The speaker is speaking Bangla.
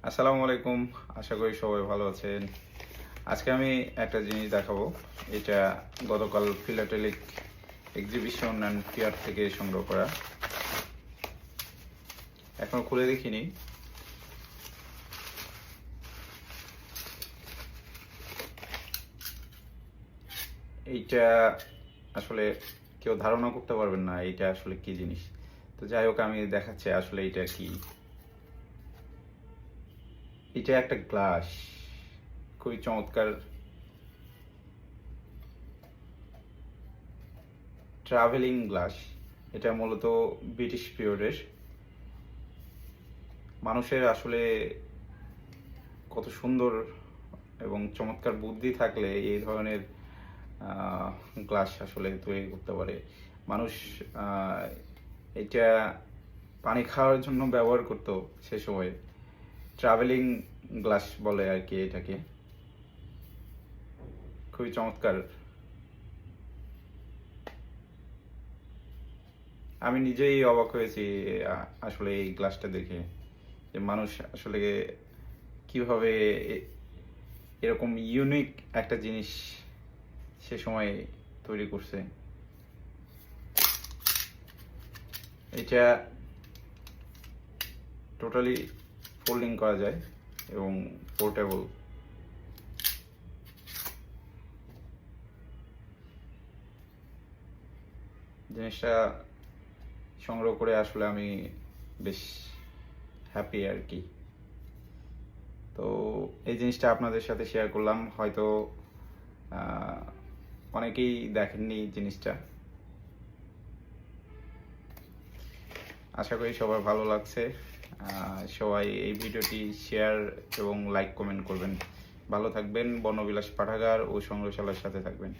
আসসালামু আলাইকুম। আশা করি সবাই ভালো আছেন। আজকে আমি একটা জিনিস দেখাবো। এটা গতকাল ফিলাটেলিক এক্সিবিশন অ্যান্ড ফেয়ার থেকে সংগ্রহ করা। এখনো খুলে দেখিনি। এইটা আসলে কেউ ধারণা করতে পারবেন না এইটা আসলে কি জিনিস। তো যাই হোক, আমি দেখাচ্ছি আসলে এটা কি। এটা একটা গ্লাস, খুবই চমৎকার ট্রাভেলিং গ্লাস। এটা মূলত ব্রিটিশ পিরিয়ডের। মানুষের আসলে কত সুন্দর এবং চমৎকার বুদ্ধি থাকলে এই ধরনের গ্লাস আসলে তৈরি করতে পারে মানুষ। আহ, এটা পানি খাওয়ার জন্য ব্যবহার করতো সে সময়। ট্রাভেলিং গ্লাস বলে আর কি এটাকে। খুবই চমৎকার। আমি নিজেই অবাক হয়েছি আসলে এই গ্লাসটা দেখে, যে মানুষ আসলে কিভাবে এরকম ইউনিক একটা জিনিস সে সময় তৈরি করছে। এটা টোটালি ফোল্ডিং করা যায় এবং পোর্টেবল। জিনিসটা সংগ্রহ করে আসলে আমি বেশ হ্যাপি আর কি। তো এই জিনিসটা আপনাদের সাথে শেয়ার করলাম। হয়তো অনেকেই দেখেননি জিনিসটা। আশা করি সবার ভালো লাগছে। সবাই এই ভিডিওটি শেয়ার এবং লাইক কমেন্ট করবেন। ভালো থাকবেন। বর্ণবিলাস পাঠাগার ও সংগ্রহশালার সাথে থাকবেন।